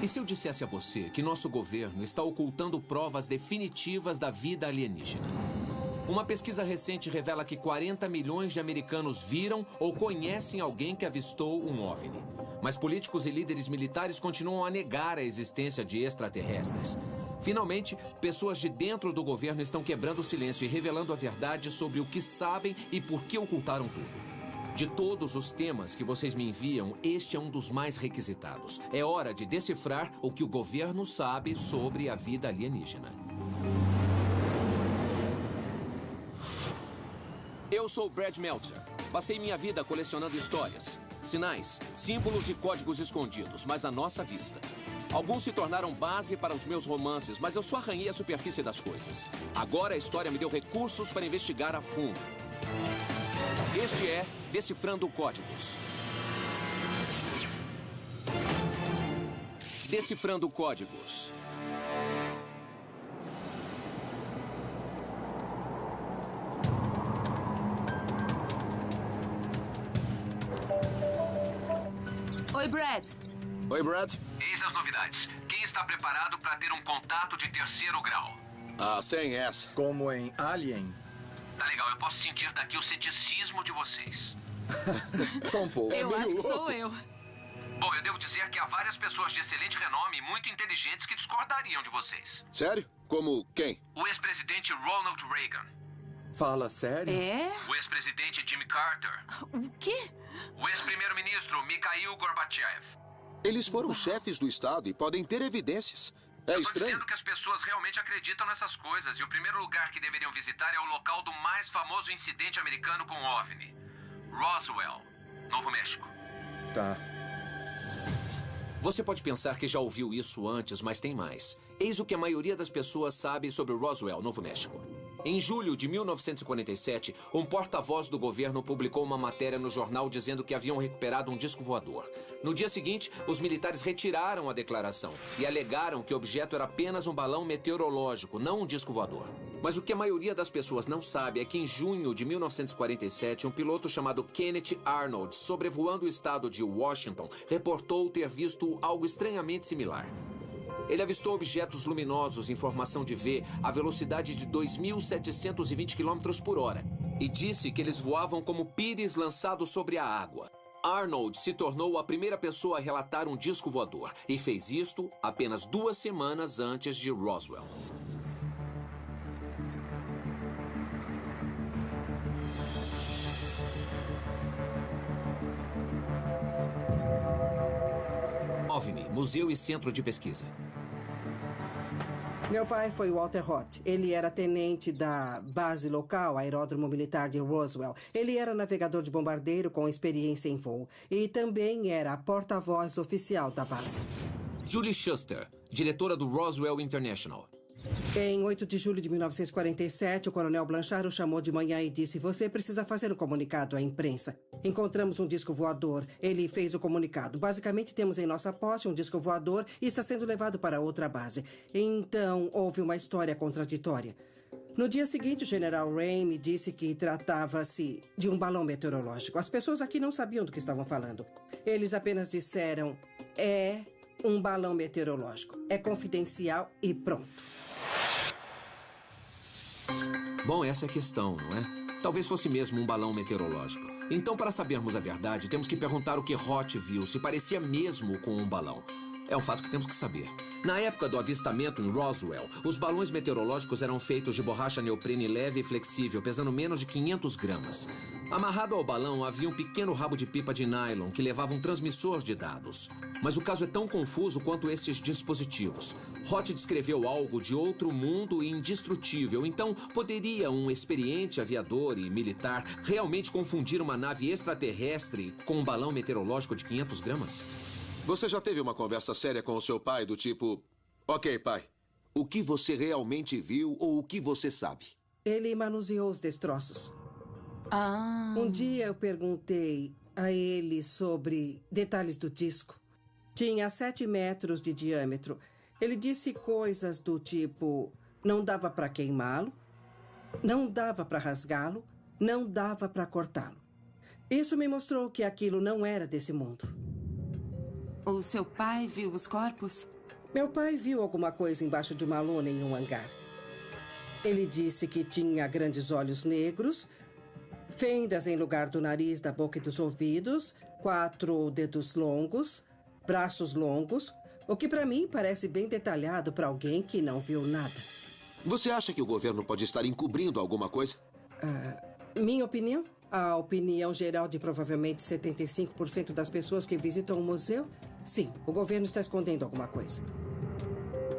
E se eu dissesse a você que nosso governo está ocultando provas definitivas da vida alienígena? Uma pesquisa recente revela que 40 milhões de americanos viram ou conhecem alguém que avistou um OVNI. Mas políticos e líderes militares continuam a negar a existência de extraterrestres. Finalmente, pessoas de dentro do governo estão quebrando o silêncio e revelando a verdade sobre o que sabem e por que ocultaram tudo. De todos os temas que vocês me enviam, este é um dos mais requisitados. É hora de decifrar o que o governo sabe sobre a vida alienígena. Eu sou Brad Meltzer. Passei minha vida colecionando histórias, sinais, símbolos e códigos escondidos, mas à nossa vista. Alguns se tornaram base para os meus romances, mas eu só arranhei a superfície das coisas. Agora a história me deu recursos para investigar a fundo. Este é Decifrando Códigos. Decifrando Códigos. Oi, Brad. Oi, Brad. Eis as novidades. Quem está preparado para ter um contato de terceiro grau? Ah, sem essa. Como em Alien? Tá legal, eu posso sentir daqui o ceticismo de vocês. Só um pouco. Eu acho que sou eu. Bom, eu devo dizer que há várias pessoas de excelente renome e muito inteligentes que discordariam de vocês. Sério? Como quem? O ex-presidente Ronald Reagan. Fala sério? É? O ex-presidente Jimmy Carter. O quê? O ex-primeiro-ministro Mikhail Gorbachev. Eles foram chefes do Estado e podem ter evidências. É Eu tô estranho. dizendo que as pessoas realmente acreditam nessas coisas. E o primeiro lugar que deveriam visitar é o local do mais famoso incidente americano com OVNI. Roswell, Novo México. Tá. Você pode pensar que já ouviu isso antes, mas tem mais. Eis o que a maioria das pessoas sabe sobre Roswell, Novo México. Em julho de 1947, um porta-voz do governo publicou uma matéria no jornal dizendo que haviam recuperado um disco voador. No dia seguinte, os militares retiraram a declaração e alegaram que o objeto era apenas um balão meteorológico, não um disco voador. Mas o que a maioria das pessoas não sabe é que em junho de 1947, um piloto chamado Kenneth Arnold, sobrevoando o estado de Washington, reportou ter visto algo estranhamente similar. Ele avistou objetos luminosos em formação de V à velocidade de 2.720 km por hora e disse que eles voavam como pires lançados sobre a água. Arnold se tornou a primeira pessoa a relatar um disco voador e fez isto apenas 2 semanas antes de Roswell. OVNI, Museu e Centro de Pesquisa. Meu pai foi Walter Roth. Ele era tenente da base local, Aeródromo Militar de Roswell. Ele era navegador de bombardeiro com experiência em voo. E também era a porta-voz oficial da base. Julie Shuster, diretora do Roswell International. Em 8 de julho de 1947, o coronel Blanchard o chamou de manhã e disse: "Você precisa fazer um comunicado à imprensa. Encontramos um disco voador." Ele fez o comunicado. "Basicamente, temos em nossa posse um disco voador e está sendo levado para outra base." Então, houve uma história contraditória. No dia seguinte, o general Ray me disse que tratava-se de um balão meteorológico. As pessoas aqui não sabiam do que estavam falando. Eles apenas disseram: "É um balão meteorológico. É confidencial e pronto." Bom, essa é a questão, não é? Talvez fosse mesmo um balão meteorológico. Então, para sabermos a verdade, temos que perguntar o que Roth viu, se parecia mesmo com um balão. É um fato que temos que saber. Na época do avistamento em Roswell, os balões meteorológicos eram feitos de borracha neoprene leve e flexível, pesando menos de 500 gramas. Amarrado ao balão havia um pequeno rabo de pipa de nylon que levava um transmissor de dados. Mas o caso é tão confuso quanto esses dispositivos. Roth descreveu algo de outro mundo e indestrutível, então poderia um experiente aviador e militar realmente confundir uma nave extraterrestre com um balão meteorológico de 500 gramas? Você já teve uma conversa séria com o seu pai do tipo: "Ok, pai, o que você realmente viu ou o que você sabe?" Ele manuseou os destroços. Um dia eu perguntei a ele sobre detalhes do disco. Tinha 7 metros de diâmetro. Ele disse coisas do tipo: não dava para queimá-lo, não dava para rasgá-lo, não dava para cortá-lo. Isso me mostrou que aquilo não era desse mundo. O seu pai viu os corpos? Meu pai viu alguma coisa embaixo de uma lona em um hangar. Ele disse que tinha grandes olhos negros, fendas em lugar do nariz, da boca e dos ouvidos, 4 dedos longos, braços longos, o que para mim parece bem detalhado para alguém que não viu nada. Você acha que o governo pode estar encobrindo alguma coisa? Minha opinião? A opinião geral de provavelmente 75% das pessoas que visitam o museu? Sim, o governo está escondendo alguma coisa.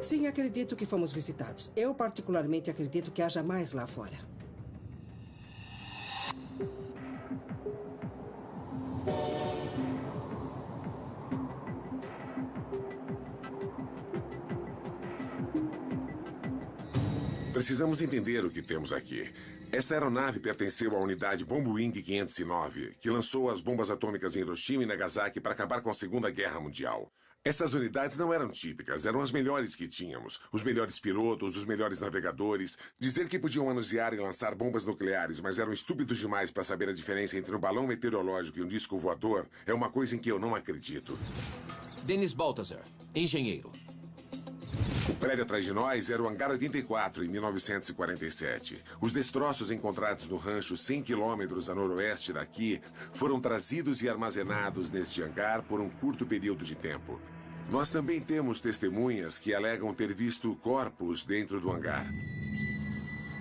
Sim, acredito que fomos visitados. Eu particularmente acredito que haja mais lá fora. Precisamos entender o que temos aqui. Esta aeronave pertenceu à unidade Bombwing 509, que lançou as bombas atômicas em Hiroshima e Nagasaki para acabar com a Segunda Guerra Mundial. Estas unidades não eram típicas, eram as melhores que tínhamos. Os melhores pilotos, os melhores navegadores. Dizer que podiam manusear e lançar bombas nucleares, mas eram estúpidos demais para saber a diferença entre um balão meteorológico e um disco voador, é uma coisa em que eu não acredito. Dennis Balthazar, engenheiro. O prédio atrás de nós era o Hangar 84, em 1947. Os destroços encontrados no rancho 100 quilômetros a noroeste daqui foram trazidos e armazenados neste hangar por um curto período de tempo. Nós também temos testemunhas que alegam ter visto corpos dentro do hangar.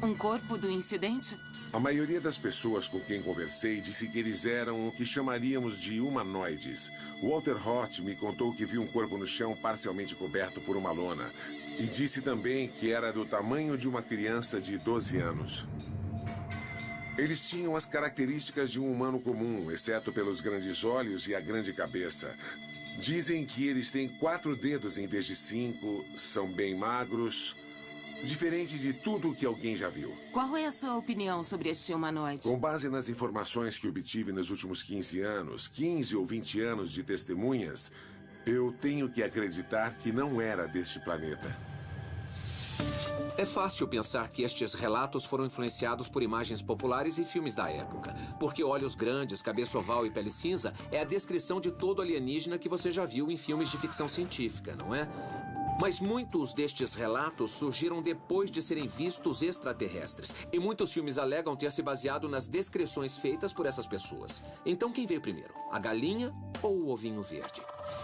Um corpo do incidente? A maioria das pessoas com quem conversei disse que eles eram o que chamaríamos de humanoides. Walter Roth me contou que viu um corpo no chão parcialmente coberto por uma lona. E disse também que era do tamanho de uma criança de 12 anos. Eles tinham as características de um humano comum, exceto pelos grandes olhos e a grande cabeça. Dizem que eles têm 4 dedos em vez de 5, são bem magros... Diferente de tudo o que alguém já viu. Qual é a sua opinião sobre este humanoide? Com base nas informações que obtive nos últimos 15 anos, 15 ou 20 anos de testemunhas, eu tenho que acreditar que não era deste planeta. É fácil pensar que estes relatos foram influenciados por imagens populares e filmes da época. Porque olhos grandes, cabeça oval e pele cinza é a descrição de todo alienígena que você já viu em filmes de ficção científica, não é? Mas muitos destes relatos surgiram depois de serem vistos extraterrestres. E muitos filmes alegam ter se baseado nas descrições feitas por essas pessoas. Então quem veio primeiro? A galinha ou o ovinho verde?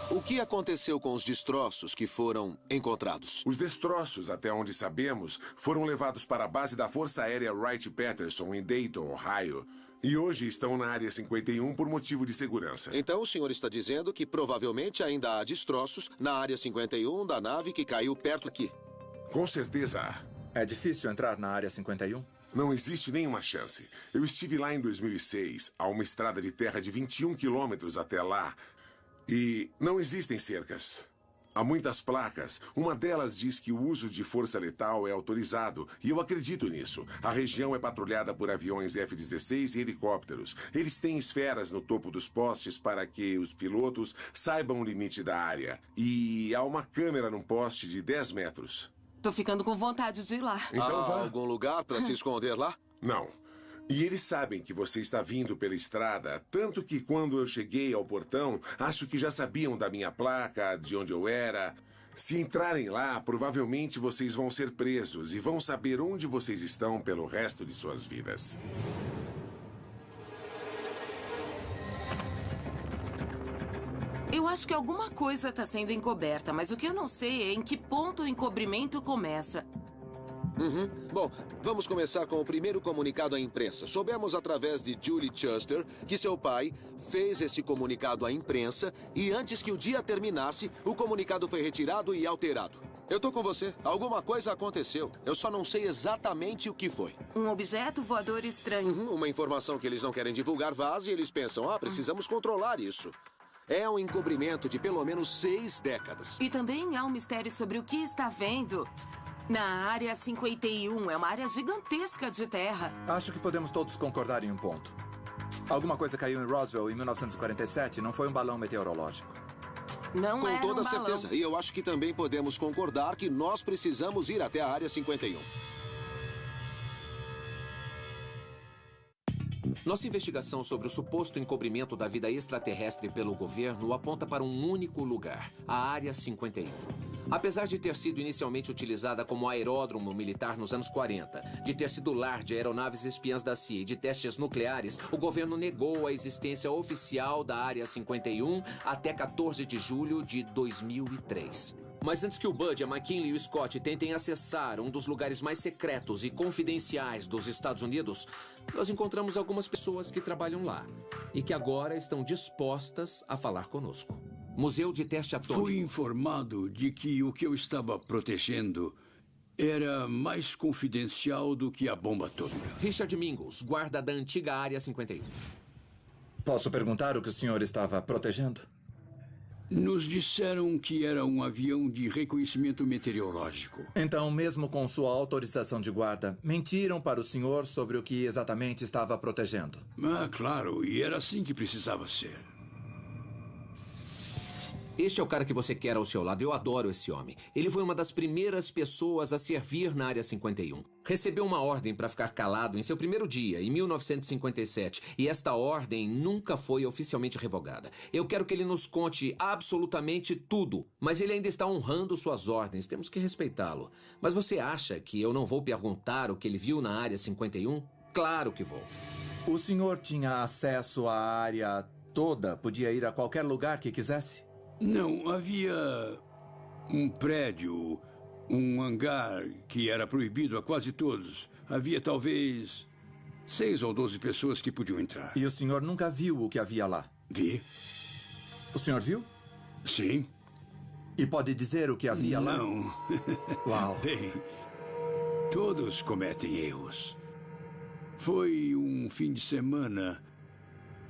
O que aconteceu com os destroços que foram encontrados? Os destroços, até onde sabemos, foram levados para a base da Força Aérea Wright-Patterson, em Dayton, Ohio. E hoje estão na Área 51 por motivo de segurança. Então o senhor está dizendo que provavelmente ainda há destroços na Área 51 da nave que caiu perto aqui. Com certeza há. É difícil entrar na Área 51? Não existe nenhuma chance. Eu estive lá em 2006, a uma estrada de terra de 21 quilômetros até lá. E não existem cercas. Há muitas placas. Uma delas diz que o uso de força letal é autorizado, e eu acredito nisso. A região é patrulhada por aviões F-16 e helicópteros. Eles têm esferas no topo dos postes para que os pilotos saibam o limite da área. E há uma câmera num poste de 10 metros. Tô ficando com vontade de ir lá. Então Há vá. algum lugar para se esconder lá? Não. E eles sabem que você está vindo pela estrada, tanto que quando eu cheguei ao portão, acho que já sabiam da minha placa, de onde eu era. Se entrarem lá, provavelmente vocês vão ser presos e vão saber onde vocês estão pelo resto de suas vidas. Eu acho que alguma coisa está sendo encoberta, mas o que eu não sei é em que ponto o encobrimento começa. Bom, vamos começar com o primeiro comunicado à imprensa. Soubemos através de Julie Chester que seu pai fez esse comunicado à imprensa e antes que o dia terminasse, o comunicado foi retirado e alterado. Eu tô com você. Alguma coisa aconteceu. Eu só não sei exatamente o que foi. Um objeto voador estranho. Uma informação que eles não querem divulgar vaza e eles pensam, precisamos controlar isso. É um encobrimento de pelo menos 6 décadas. E também há um mistério sobre o que está vendo na Área 51. É uma área gigantesca de terra. Acho que podemos todos concordar em um ponto. Alguma coisa caiu em Roswell em 1947, não foi um balão meteorológico. Não Com era toda um balão. certeza. E eu acho que também podemos concordar que nós precisamos ir até a Área 51. Nossa investigação sobre o suposto encobrimento da vida extraterrestre pelo governo aponta para um único lugar, a Área 51. Apesar de ter sido inicialmente utilizada como aeródromo militar nos anos 40, de ter sido lar de aeronaves espiãs da CIA e de testes nucleares, o governo negou a existência oficial da Área 51 até 14 de julho de 2003. Mas antes que o Bud, a McKinley e o Scott tentem acessar um dos lugares mais secretos e confidenciais dos Estados Unidos, nós encontramos algumas pessoas que trabalham lá e que agora estão dispostas a falar conosco. Museu de Teste Atômico. Fui informado de que o que eu estava protegendo era mais confidencial do que a bomba atômica. Richard Mingus, guarda da antiga Área 51. Posso perguntar o que o senhor estava protegendo? Nos disseram que era um avião de reconhecimento meteorológico. Então, mesmo com sua autorização de guarda, mentiram para o senhor sobre o que exatamente estava protegendo? Ah, claro, e era assim que precisava ser. Este é o cara que você quer ao seu lado. Eu adoro esse homem. Ele foi uma das primeiras pessoas a servir na Área 51. Recebeu uma ordem para ficar calado em seu primeiro dia, em 1957. E esta ordem nunca foi oficialmente revogada. Eu quero que ele nos conte absolutamente tudo. Mas ele ainda está honrando suas ordens. Temos que respeitá-lo. Mas você acha que eu não vou perguntar o que ele viu na Área 51? Claro que vou. O senhor tinha acesso à área toda? Podia ir a qualquer lugar que quisesse? Não, havia um prédio, um hangar que era proibido a quase todos. Havia talvez 6 ou 12 pessoas que podiam entrar. E o senhor nunca viu o que havia lá? Vi. O senhor viu? Sim. E pode dizer o que havia lá? Não. Uau. Bem, todos cometem erros. Foi um fim de semana.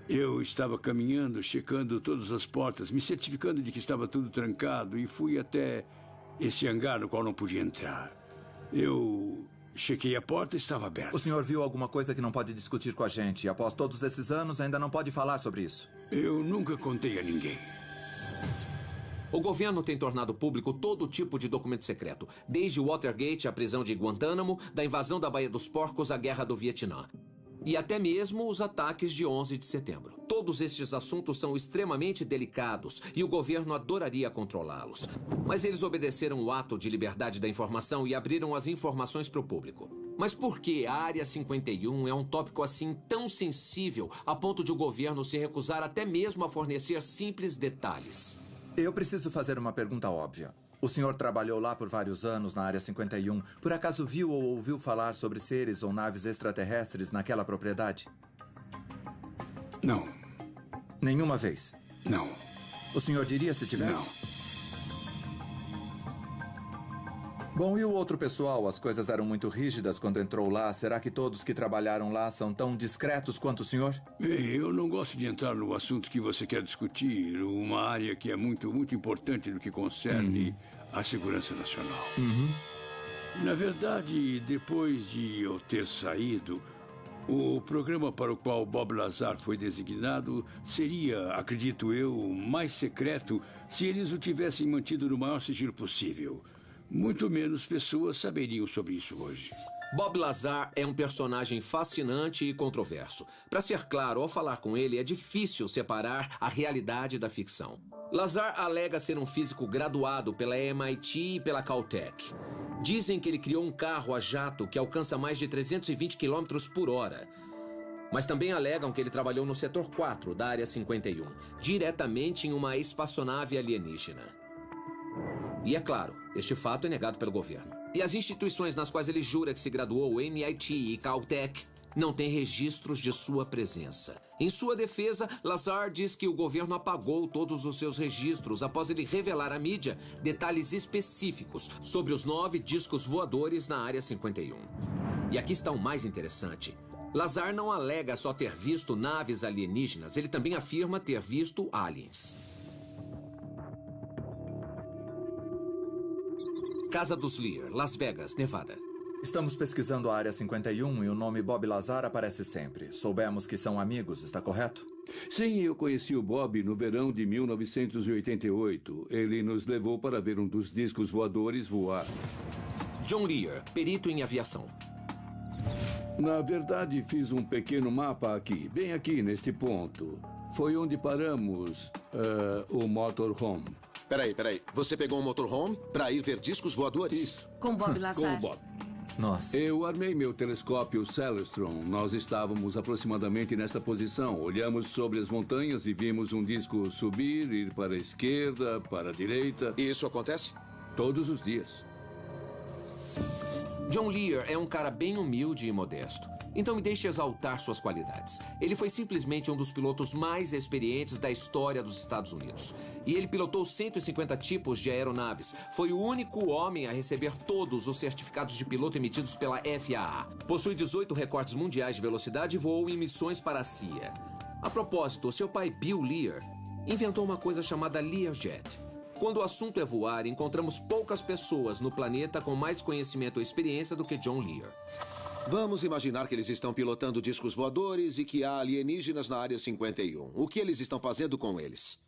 Eu estava caminhando, checando todas as portas, me certificando de que estava tudo trancado e fui até esse hangar no qual não podia entrar. Eu chequei a porta e estava aberta. O senhor viu alguma coisa que não pode discutir com a gente e após todos esses anos ainda não pode falar sobre isso? Eu nunca contei a ninguém. O governo tem tornado público todo tipo de documento secreto, desde o Watergate à prisão de Guantánamo, da invasão da Baía dos Porcos à Guerra do Vietnã. E até mesmo os ataques de 11 de setembro. Todos estes assuntos são extremamente delicados e o governo adoraria controlá-los. Mas eles obedeceram o ato de liberdade da informação e abriram as informações para o público. Mas por que a Área 51 é um tópico assim tão sensível a ponto de o governo se recusar até mesmo a fornecer simples detalhes? Eu preciso fazer uma pergunta óbvia. O senhor trabalhou lá por vários anos na Área 51. Por acaso viu ou ouviu falar sobre seres ou naves extraterrestres naquela propriedade? Não. Nenhuma vez? Não. O senhor diria se tivesse? Não. Bom, e o outro pessoal? As coisas eram muito rígidas quando entrou lá. Será que todos que trabalharam lá são tão discretos quanto o senhor? Bem, eu não gosto de entrar no assunto que você quer discutir. Uma área que é muito importante no que concerne a segurança nacional. Na verdade, depois de eu ter saído, o programa para o qual Bob Lazar foi designado seria, acredito eu, mais secreto se eles o tivessem mantido no maior sigilo possível. Muito menos pessoas saberiam sobre isso hoje. Bob Lazar é um personagem fascinante e controverso. Para ser claro, ao falar com ele, é difícil separar a realidade da ficção. Lazar alega ser um físico graduado pela MIT e pela Caltech. Dizem que ele criou um carro a jato que alcança mais de 320 km por hora. Mas também alegam que ele trabalhou no setor 4 da Área 51, diretamente em uma espaçonave alienígena. E é claro, este fato é negado pelo governo. E as instituições nas quais ele jura que se graduou, MIT e Caltech, não têm registros de sua presença. Em sua defesa, Lazar diz que o governo apagou todos os seus registros após ele revelar à mídia detalhes específicos sobre os 9 discos voadores na Área 51. E aqui está o mais interessante. Lazar não alega só ter visto naves alienígenas, ele também afirma ter visto aliens. Casa dos Lear, Las Vegas, Nevada. Estamos pesquisando a Área 51 e o nome Bob Lazar aparece sempre. Soubemos que são amigos, está correto? Sim, eu conheci o Bob no verão de 1988. Ele nos levou para ver um dos discos voadores voar. John Lear, perito em aviação. Na verdade, fiz um pequeno mapa aqui, bem aqui neste ponto. Foi onde paramos o motorhome. Peraí. Você pegou um motorhome para ir ver discos voadores? Isso. Com Bob Lazar. Com o Bob. Nossa. Eu armei meu telescópio Celestron. Nós estávamos aproximadamente nesta posição. Olhamos sobre as montanhas e vimos um disco subir, ir para a esquerda, para a direita. E isso acontece? Todos os dias. John Lear é um cara bem humilde e modesto. Então me deixe exaltar suas qualidades. Ele foi simplesmente um dos pilotos mais experientes da história dos Estados Unidos. E ele pilotou 150 tipos de aeronaves. Foi o único homem a receber todos os certificados de piloto emitidos pela FAA. Possui 18 recordes mundiais de velocidade e voou em missões para a CIA. A propósito, seu pai Bill Lear inventou uma coisa chamada Learjet. Quando o assunto é voar, encontramos poucas pessoas no planeta com mais conhecimento ou experiência do que John Lear. Vamos imaginar que eles estão pilotando discos voadores e que há alienígenas na Área 51. O que eles estão fazendo com eles?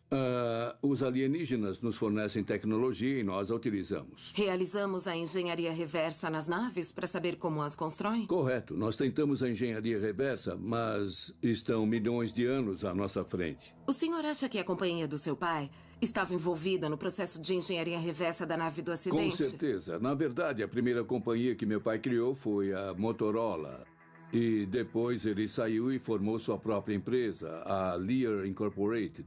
Os alienígenas nos fornecem tecnologia e nós a utilizamos. Realizamos a engenharia reversa nas naves para saber como as constroem? Correto. Nós tentamos a engenharia reversa, mas estão milhões de anos à nossa frente. O senhor acha que a companhia do seu pai estava envolvida no processo de engenharia reversa da nave do acidente? Com certeza. Na verdade, a primeira companhia que meu pai criou foi a Motorola. E depois ele saiu e formou sua própria empresa, a Lear Incorporated.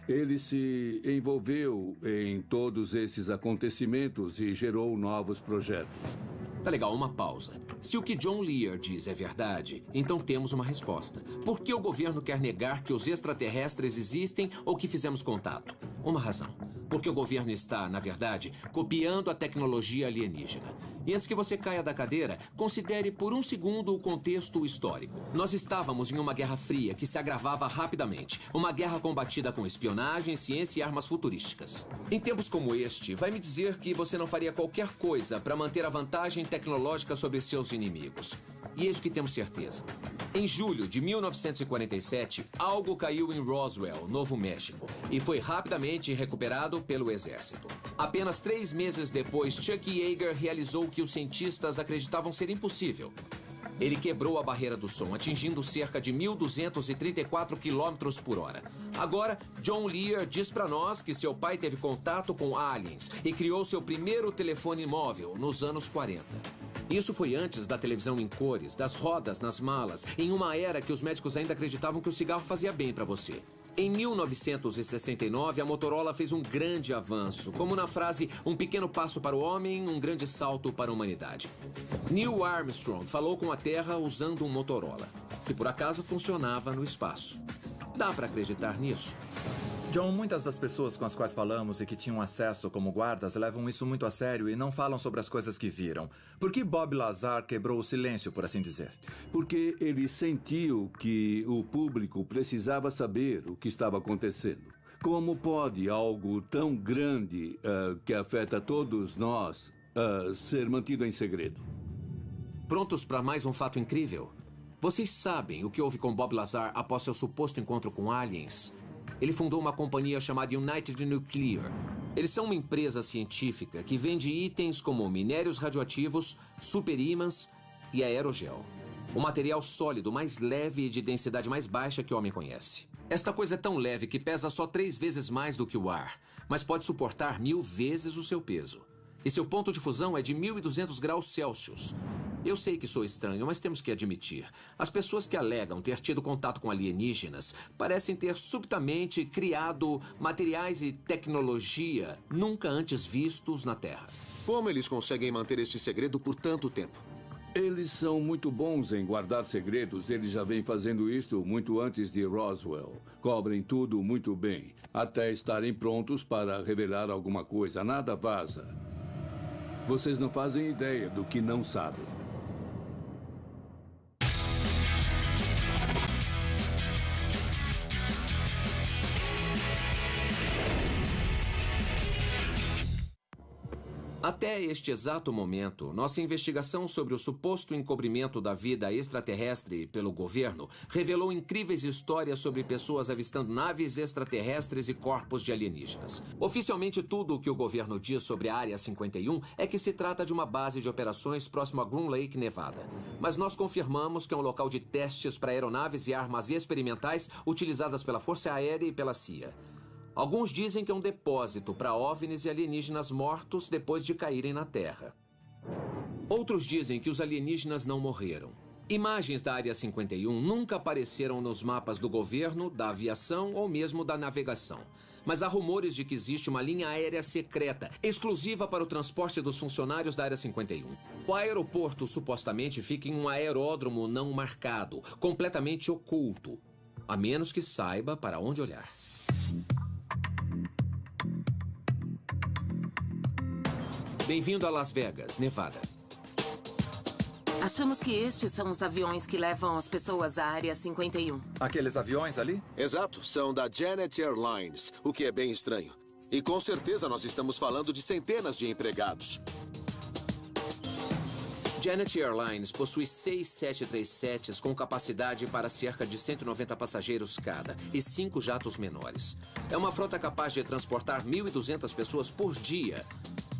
Ele se envolveu em todos esses acontecimentos e gerou novos projetos. Tá legal, uma pausa. Se o que John Lear diz é verdade, então temos uma resposta. Por que o governo quer negar que os extraterrestres existem ou que fizemos contato? Uma razão. Porque o governo está, na verdade, copiando a tecnologia alienígena. E antes que você caia da cadeira, considere por um segundo o contexto histórico. Nós estávamos em uma guerra fria que se agravava rapidamente. Uma guerra combatida com espionagem, ciência e armas futurísticas. Em tempos como este, vai me dizer que você não faria qualquer coisa para manter a vantagem tecnológica sobre seus inimigos. E eis o que temos certeza. Em julho de 1947, algo caiu em Roswell, Novo México, e foi rapidamente recuperado pelo exército. Apenas 3 meses depois, Chuck Yeager realizou o que os cientistas acreditavam ser impossível. Ele quebrou a barreira do som, atingindo cerca de 1.234 km por hora. Agora, John Lear diz para nós que seu pai teve contato com aliens e criou seu primeiro telefone móvel nos anos 40. Isso foi antes da televisão em cores, das rodas nas malas, em uma era que os médicos ainda acreditavam que o cigarro fazia bem para você. Em 1969, a Motorola fez um grande avanço, como na frase "um pequeno passo para o homem, um grande salto para a humanidade". Neil Armstrong falou com a Terra usando um Motorola, que por acaso funcionava no espaço. Dá para acreditar nisso? John, muitas das pessoas com as quais falamos e que tinham acesso como guardas levam isso muito a sério e não falam sobre as coisas que viram. Por que Bob Lazar quebrou o silêncio, por assim dizer? Porque ele sentiu que o público precisava saber o que estava acontecendo. Como pode algo tão grande que afeta todos nós ser mantido em segredo? Prontos para mais um fato incrível? Vocês sabem o que houve com Bob Lazar após seu suposto encontro com aliens? Ele fundou uma companhia chamada United Nuclear. Eles são uma empresa científica que vende itens como minérios radioativos, superímãs e aerogel. O material sólido mais leve e de densidade mais baixa que o homem conhece. Esta coisa é tão leve que pesa só 3 vezes mais do que o ar, mas pode suportar 1000 vezes o seu peso. E seu ponto de fusão é de 1.200 graus Celsius. Eu sei que sou estranho, mas temos que admitir. As pessoas que alegam ter tido contato com alienígenas parecem ter subitamente criado materiais e tecnologia nunca antes vistos na Terra. Como eles conseguem manter este segredo por tanto tempo? Eles são muito bons em guardar segredos. Eles já vêm fazendo isto muito antes de Roswell. Cobrem tudo muito bem, até estarem prontos para revelar alguma coisa. Nada vaza. Vocês não fazem ideia do que não sabem. Até este exato momento, nossa investigação sobre o suposto encobrimento da vida extraterrestre pelo governo revelou incríveis histórias sobre pessoas avistando naves extraterrestres e corpos de alienígenas. Oficialmente, tudo o que o governo diz sobre a Área 51 é que se trata de uma base de operações próximo a Groom Lake, Nevada. Mas nós confirmamos que é um local de testes para aeronaves e armas experimentais utilizadas pela Força Aérea e pela CIA. Alguns dizem que é um depósito para OVNIs e alienígenas mortos depois de caírem na Terra. Outros dizem que os alienígenas não morreram. Imagens da Área 51 nunca apareceram nos mapas do governo, da aviação ou mesmo da navegação. Mas há rumores de que existe uma linha aérea secreta, exclusiva para o transporte dos funcionários da Área 51. O aeroporto supostamente fica em um aeródromo não marcado, completamente oculto, a menos que saiba para onde olhar. Bem-vindo a Las Vegas, Nevada. Achamos que estes são os aviões que levam as pessoas à Área 51. Aqueles aviões ali? Exato, são da Janet Airlines, o que é bem estranho. E com certeza nós estamos falando de centenas de empregados. Janet Airlines possui 6 737s com capacidade para cerca de 190 passageiros cada e 5 jatos menores. É uma frota capaz de transportar 1.200 pessoas por dia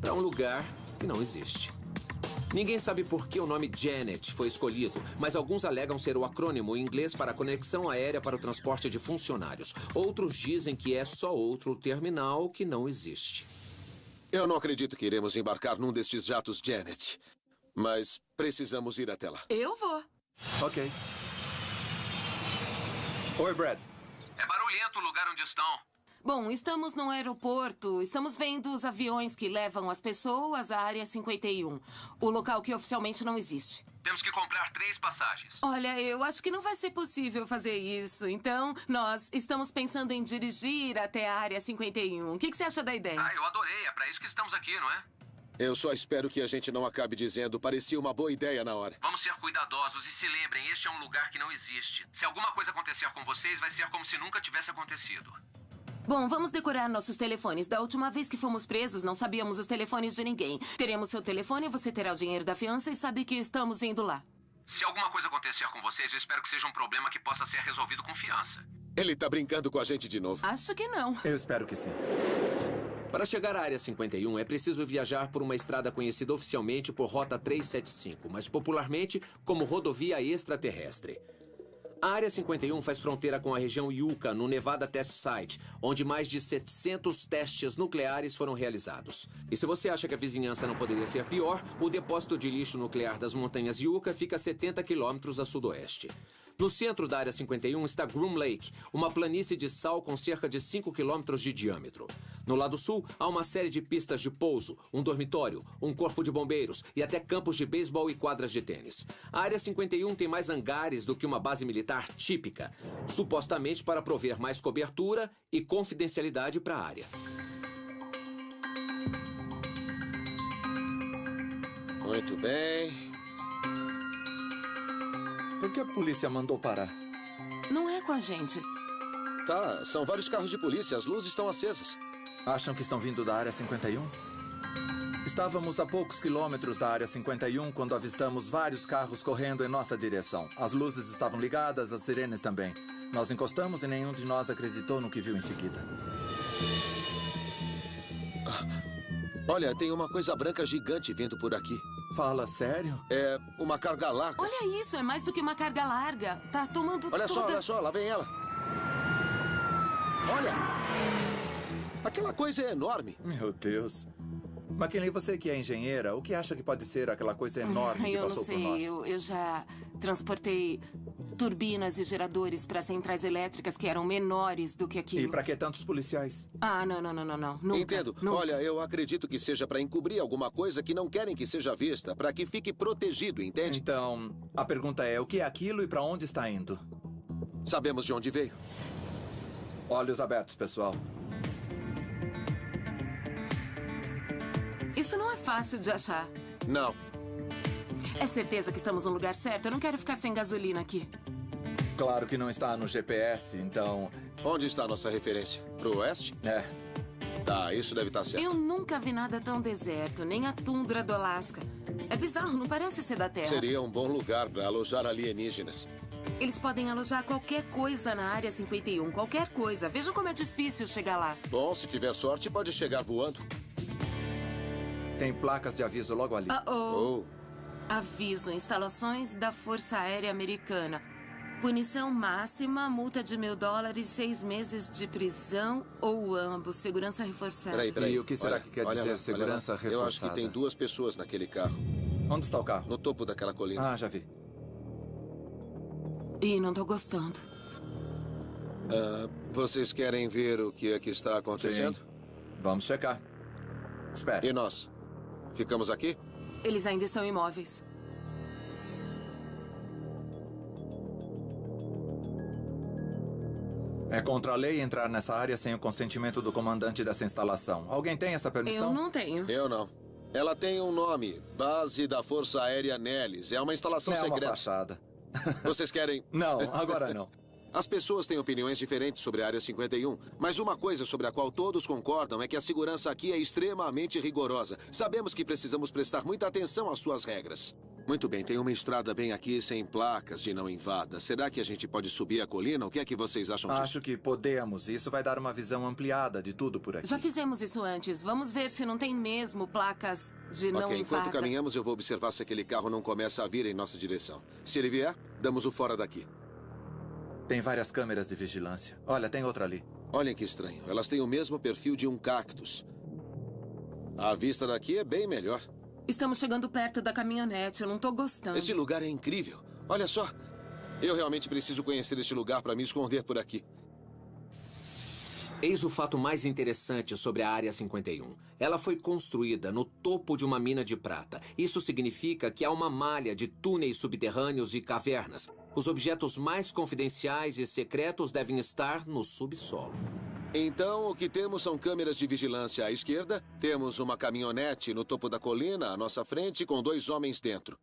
para um lugar que não existe. Ninguém sabe por que o nome Janet foi escolhido, mas alguns alegam ser o acrônimo em inglês para Conexão Aérea para o Transporte de Funcionários. Outros dizem que é só outro terminal que não existe. Eu não acredito que iremos embarcar num destes jatos Janet. Mas precisamos ir até lá. Eu vou. Ok. Oi, Brad. É barulhento o lugar onde estão. Bom, estamos no aeroporto. Estamos vendo os aviões que levam as pessoas à Área 51. O local que oficialmente não existe. Temos que comprar 3 passagens. Olha, eu acho que não vai ser possível fazer isso. Então, nós estamos pensando em dirigir até a Área 51. O que você acha da ideia? Eu adorei. É para isso que estamos aqui, não é? Eu só espero que a gente não acabe dizendo parecia uma boa ideia na hora. Vamos ser cuidadosos e se lembrem, este é um lugar que não existe. Se alguma coisa acontecer com vocês, vai ser como se nunca tivesse acontecido. Bom, vamos decorar nossos telefones. Da última vez que fomos presos, não sabíamos os telefones de ninguém. Teremos seu telefone, você terá o dinheiro da fiança e sabe que estamos indo lá. Se alguma coisa acontecer com vocês, eu espero que seja um problema que possa ser resolvido com fiança. Ele tá brincando com a gente de novo. Acho que não. Eu espero que sim. Para chegar à Área 51, é preciso viajar por uma estrada conhecida oficialmente por Rota 375, mas popularmente como Rodovia Extraterrestre. A Área 51 faz fronteira com a região Yucca, no Nevada Test Site, onde mais de 700 testes nucleares foram realizados. E se você acha que a vizinhança não poderia ser pior, o depósito de lixo nuclear das montanhas Yucca fica a 70 quilômetros a sudoeste. No centro da Área 51 está Groom Lake, uma planície de sal com cerca de 5 quilômetros de diâmetro. No lado sul, há uma série de pistas de pouso, um dormitório, um corpo de bombeiros e até campos de beisebol e quadras de tênis. A Área 51 tem mais hangares do que uma base militar típica, supostamente para prover mais cobertura e confidencialidade para a área. Muito bem. Por que a polícia mandou parar? Não é com a gente. Tá, são vários carros de polícia, as luzes estão acesas. Acham que estão vindo da Área 51? Estávamos a poucos quilômetros da Área 51 quando avistamos vários carros correndo em nossa direção. As luzes estavam ligadas, as sirenes também. Nós encostamos e nenhum de nós acreditou no que viu em seguida. Olha, tem uma coisa branca gigante vindo por aqui. Fala sério? É uma carga larga. Olha isso, é mais do que uma carga larga. Tá tomando Olha só, lá vem ela. Olha! Aquela coisa é enorme. Meu Deus. McKinley, você que é engenheira, o que acha que pode ser aquela coisa enorme que passou por nós? Eu já transportei turbinas e geradores para centrais elétricas que eram menores do que aquilo. E para que tantos policiais? Não. Nunca, Entendo. nunca. Olha, eu acredito que seja para encobrir alguma coisa que não querem que seja vista, para que fique protegido, entende? Então, a pergunta é, o que é aquilo e para onde está indo? Sabemos de onde veio. Olhos abertos, pessoal. Isso não é fácil de achar. Não. É certeza que estamos no lugar certo? Eu não quero ficar sem gasolina aqui. Claro que não está no GPS, então... Onde está a nossa referência? Pro oeste? É. Tá, isso deve estar certo. Eu nunca vi nada tão deserto, nem a tundra do Alasca. É bizarro, não parece ser da Terra. Seria um bom lugar para alojar alienígenas. Eles podem alojar qualquer coisa na Área 51, qualquer coisa. Vejam como é difícil chegar lá. Bom, se tiver sorte, pode chegar voando. Tem placas de aviso logo ali. Oh. Aviso, instalações da Força Aérea Americana. Punição máxima, multa de $1.000, 6 meses de prisão ou ambos. Segurança reforçada. Peraí. E o que será que quer dizer segurança reforçada? Eu acho que tem 2 pessoas naquele carro. Onde está o carro? No topo daquela colina. Ah, já vi. Ih, não tô gostando. Vocês querem ver o que é que está acontecendo? Sim. Vamos checar. Espere. E nós? Ficamos aqui? Eles ainda estão imóveis. É contra a lei entrar nessa área sem o consentimento do comandante dessa instalação. Alguém tem essa permissão? Eu não tenho. Eu não. Ela tem um nome. Base da Força Aérea Nellis. É uma instalação secreta. É uma fachada. Vocês querem... Não, agora não. As pessoas têm opiniões diferentes sobre a Área 51, mas uma coisa sobre a qual todos concordam é que a segurança aqui é extremamente rigorosa. Sabemos que precisamos prestar muita atenção às suas regras. Muito bem, tem uma estrada bem aqui sem placas de não invada. Será que a gente pode subir a colina? O que é que vocês acham disso? Acho que podemos. Isso vai dar uma visão ampliada de tudo por aqui. Já fizemos isso antes. Vamos ver se não tem mesmo placas de não invada. Enquanto caminhamos, eu vou observar se aquele carro não começa a vir em nossa direção. Se ele vier, damos o fora daqui. Tem várias câmeras de vigilância. Olha, tem outra ali. Olhem que estranho. Elas têm o mesmo perfil de um cactus. A vista daqui é bem melhor. Estamos chegando perto da caminhonete. Eu não tô gostando. Esse lugar é incrível. Olha só. Eu realmente preciso conhecer este lugar para me esconder por aqui. Eis o fato mais interessante sobre a Área 51. Ela foi construída no topo de uma mina de prata. Isso significa que há uma malha de túneis subterrâneos e cavernas. Os objetos mais confidenciais e secretos devem estar no subsolo. Então, o que temos são câmeras de vigilância à esquerda. Temos uma caminhonete no topo da colina à nossa frente com 2 homens dentro.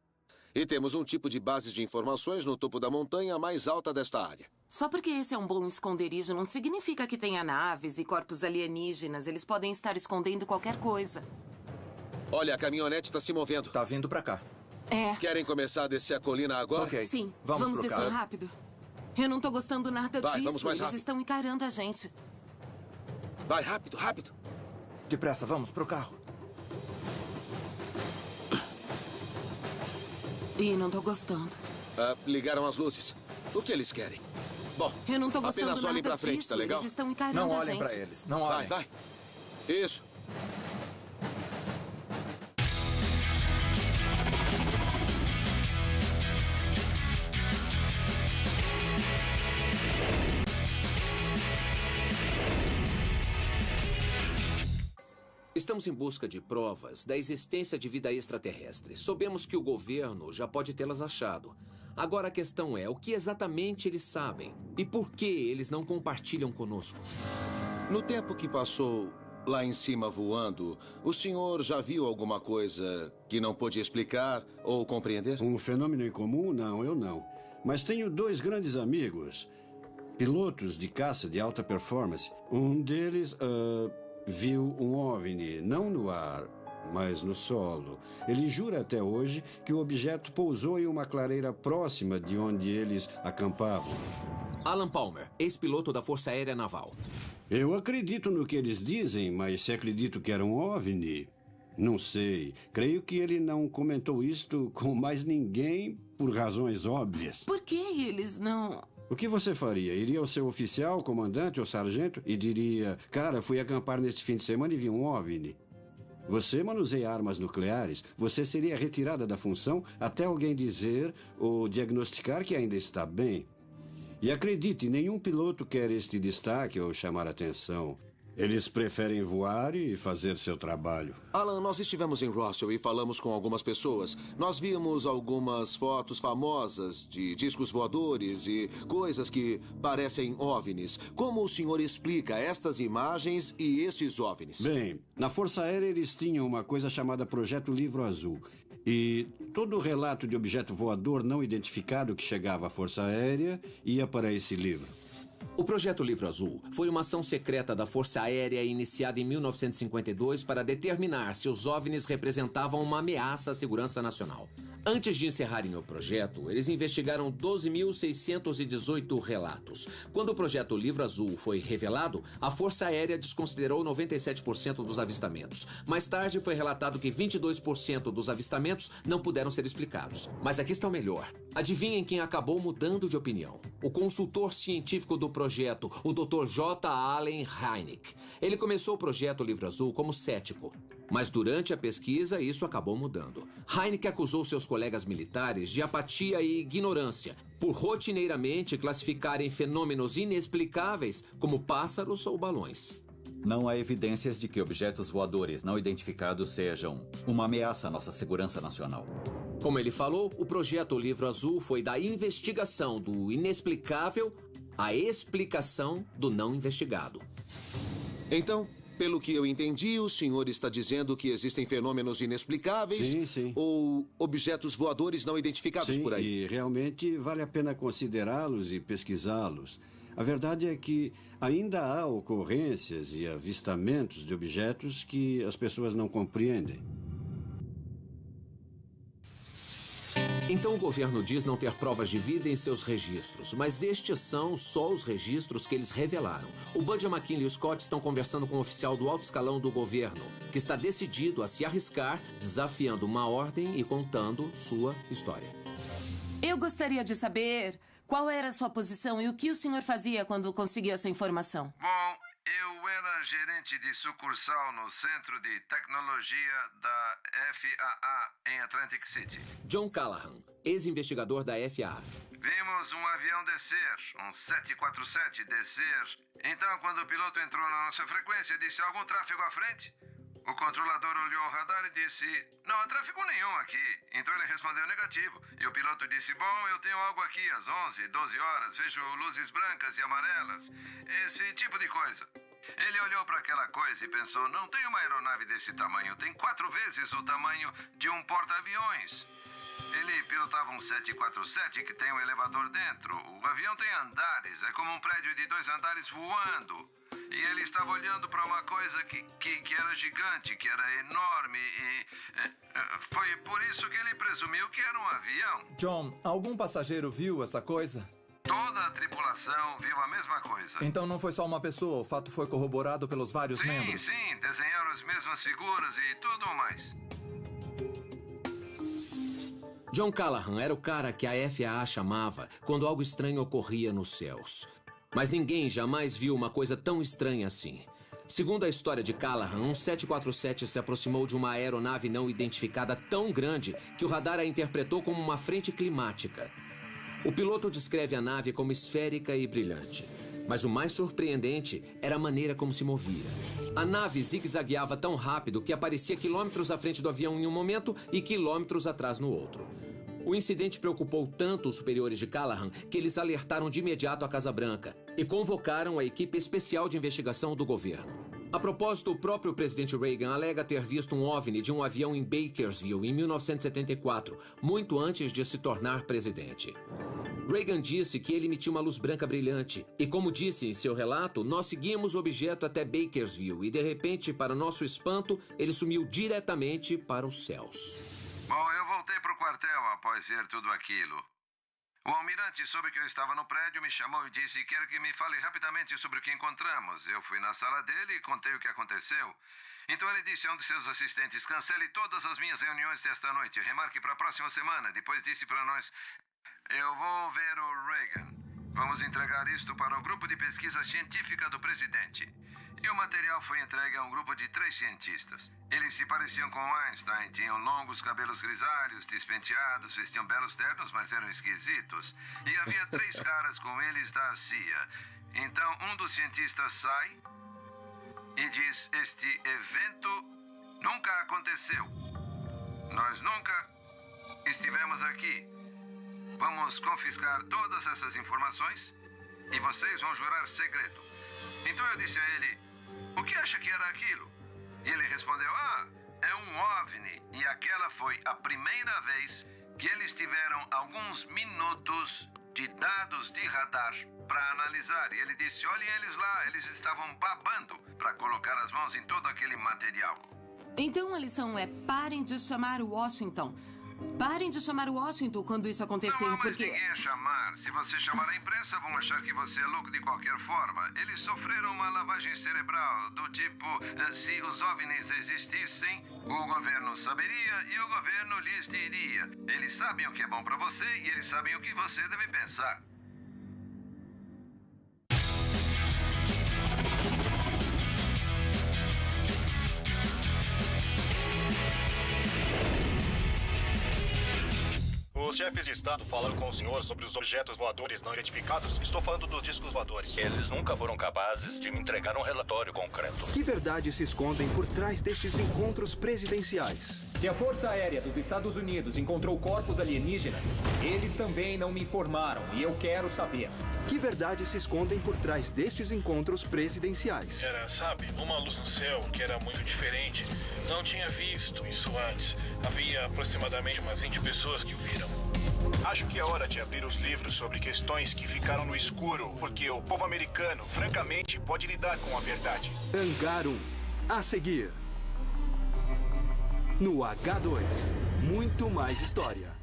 E temos um tipo de base de informações no topo da montanha mais alta desta área. Só porque esse é um bom esconderijo não significa que tenha naves e corpos alienígenas. Eles podem estar escondendo qualquer coisa. Olha, a caminhonete está se movendo. Tá vindo pra cá. É. Querem começar a descer a colina agora? Ok. Sim, Vamos pro descer carro. rápido. Eu não tô gostando nada Vai, disso. vamos mais Eles rápido. estão encarando a gente. Vai, rápido, rápido. Depressa, vamos pro carro. Ih, não tô gostando. Ligaram as luzes. O que eles querem? Bom, Eu não tô gostando apenas olhem nada pra frente, disso. tá legal? Eles estão encarando Não a olhem gente. pra eles. Não Vai, olhem. vai. Isso. Estamos em busca de provas da existência de vida extraterrestre. Soubemos que o governo já pode tê-las achado. Agora a questão é o que exatamente eles sabem e por que eles não compartilham conosco. No tempo que passou lá em cima voando, o senhor já viu alguma coisa que não pôde explicar ou compreender? Um fenômeno em comum? Não, eu não. Mas tenho 2 grandes amigos, pilotos de caça de alta performance. Um deles viu um OVNI, não no ar, mas no solo. Ele jura até hoje que o objeto pousou em uma clareira próxima de onde eles acampavam. Alan Palmer, ex-piloto da Força Aérea Naval. Eu acredito no que eles dizem, mas se acredito que era um OVNI, não sei. Creio que ele não comentou isto com mais ninguém por razões óbvias. Por que eles não... O que você faria? Iria ao seu oficial, comandante ou sargento e diria: cara, fui acampar neste fim de semana e vi um OVNI. Você manuseia armas nucleares, você seria retirada da função até alguém dizer ou diagnosticar que ainda está bem. E acredite, nenhum piloto quer este destaque ou chamar atenção. Eles preferem voar e fazer seu trabalho. Alan, nós estivemos em Roswell e falamos com algumas pessoas. Nós vimos algumas fotos famosas de discos voadores e coisas que parecem OVNIs. Como o senhor explica estas imagens e estes OVNIs? Bem, na Força Aérea eles tinham uma coisa chamada Projeto Livro Azul. E todo o relato de objeto voador não identificado que chegava à Força Aérea ia para esse livro. O Projeto Livro Azul foi uma ação secreta da Força Aérea iniciada em 1952 para determinar se os OVNIs representavam uma ameaça à segurança nacional. Antes de encerrarem o projeto, eles investigaram 12.618 relatos. Quando o Projeto Livro Azul foi revelado, a Força Aérea desconsiderou 97% dos avistamentos. Mais tarde, foi relatado que 22% dos avistamentos não puderam ser explicados. Mas aqui está o melhor. Adivinhem quem acabou mudando de opinião? O consultor científico do projeto, o Dr. J. Allen Hynek. Ele começou o Projeto Livro Azul como cético. Mas durante a pesquisa, isso acabou mudando. Hynek acusou seus colegas militares de apatia e ignorância por rotineiramente classificarem fenômenos inexplicáveis como pássaros ou balões. Não há evidências de que objetos voadores não identificados sejam uma ameaça à nossa segurança nacional. Como ele falou, o Projeto Livro Azul foi da investigação do inexplicável à explicação do não investigado. Então, pelo que eu entendi, o senhor está dizendo que existem fenômenos inexplicáveis Sim. ou objetos voadores não identificados Sim, por aí. e realmente vale a pena considerá-los e pesquisá-los. A verdade é que ainda há ocorrências e avistamentos de objetos que as pessoas não compreendem. Então o governo diz não ter provas de vida em seus registros, mas estes são só os registros que eles revelaram. O Bud McKinley e o Scott estão conversando com um oficial do alto escalão do governo, que está decidido a se arriscar, desafiando uma ordem e contando sua história. Eu gostaria de saber qual era a sua posição e o que o senhor fazia quando conseguia essa informação. Bom, eu era gerente de sucursal no Centro de Tecnologia da FAA em Atlantic City. John Callahan, ex-investigador da FAA. Vimos um avião descer, um 747 descer. Então, quando o piloto entrou na nossa frequência, disse: algum tráfego à frente? O controlador olhou o radar e disse: não há tráfego nenhum aqui. Então ele respondeu negativo. E o piloto disse: bom, eu tenho algo aqui às 11, 12 horas. Vejo luzes brancas e amarelas. Esse tipo de coisa. Ele olhou para aquela coisa e pensou: não tem uma aeronave desse tamanho. Tem 4 vezes o tamanho de um porta-aviões. Ele pilotava um 747 que tem um elevador dentro. O avião tem andares. É como um prédio de 2 andares voando. E ele estava olhando para uma coisa que era gigante, que era enorme e foi por isso que ele presumiu que era um avião. John, algum passageiro viu essa coisa? Toda a tripulação viu a mesma coisa. Então não foi só uma pessoa, o fato foi corroborado pelos vários membros. Sim, desenharam as mesmas figuras e tudo mais. John Callahan era o cara que a FAA chamava quando algo estranho ocorria nos céus. Mas ninguém jamais viu uma coisa tão estranha assim. Segundo a história de Callahan, um 747 se aproximou de uma aeronave não identificada tão grande que o radar a interpretou como uma frente climática. O piloto descreve a nave como esférica e brilhante. Mas o mais surpreendente era a maneira como se movia. A nave zigue-zagueava tão rápido que aparecia quilômetros à frente do avião em um momento e quilômetros atrás no outro. O incidente preocupou tanto os superiores de Callahan que eles alertaram de imediato a Casa Branca e convocaram a equipe especial de investigação do governo. A propósito, o próprio presidente Reagan alega ter visto um OVNI de um avião em Bakersfield em 1974, muito antes de se tornar presidente. Reagan disse que ele emitiu uma luz branca brilhante e, como disse em seu relato, nós seguimos o objeto até Bakersfield e, de repente, para nosso espanto, ele sumiu diretamente para os céus. Bom, eu voltei para o quartel após ver tudo aquilo. O almirante soube que eu estava no prédio, me chamou e disse: quero que me fale rapidamente sobre o que encontramos. Eu fui na sala dele e contei o que aconteceu. Então ele disse a um de seus assistentes: cancele todas as minhas reuniões desta noite, remarque para a próxima semana. Depois disse para nós: eu vou ver o Reagan. Vamos entregar isto para o grupo de pesquisa científica do presidente. E o material foi entregue a um grupo de 3 cientistas. Eles se pareciam com Einstein, tinham longos cabelos grisalhos, despenteados, vestiam belos ternos, mas eram esquisitos. E havia 3 caras com eles da CIA. Então, um dos cientistas sai e diz: este evento nunca aconteceu. Nós nunca estivemos aqui. Vamos confiscar todas essas informações e vocês vão jurar segredo. Então eu disse a ele: o que acha que era aquilo? E ele respondeu: é um OVNI. E aquela foi a primeira vez que eles tiveram alguns minutos de dados de radar para analisar. E ele disse, olhem eles lá, eles estavam babando para colocar as mãos em todo aquele material. Então a lição é: parem de chamar Washington. Parem de chamar Washington quando isso acontecer, não há mais porque... ninguém a chamar. Se você chamar a imprensa, vão achar que você é louco de qualquer forma. Eles sofreram uma lavagem cerebral do tipo, se os OVNIs existissem, o governo saberia e o governo lhes diria. Eles sabem o que é bom para você e eles sabem o que você deve pensar. Os chefes de Estado falaram com o senhor sobre os objetos voadores não identificados. Estou falando dos discos voadores. Eles nunca foram capazes de me entregar um relatório concreto. Que verdades se escondem por trás destes encontros presidenciais? Se a Força Aérea dos Estados Unidos encontrou corpos alienígenas, eles também não me informaram e eu quero saber. Que verdades se escondem por trás destes encontros presidenciais? Era, sabe, uma luz no céu que era muito diferente. Não tinha visto isso antes. Havia aproximadamente umas 20 pessoas que o viram. Acho que é hora de abrir os livros sobre questões que ficaram no escuro, porque o povo americano, francamente, pode lidar com a verdade. Hangar 1. A seguir. No H2. Muito mais história.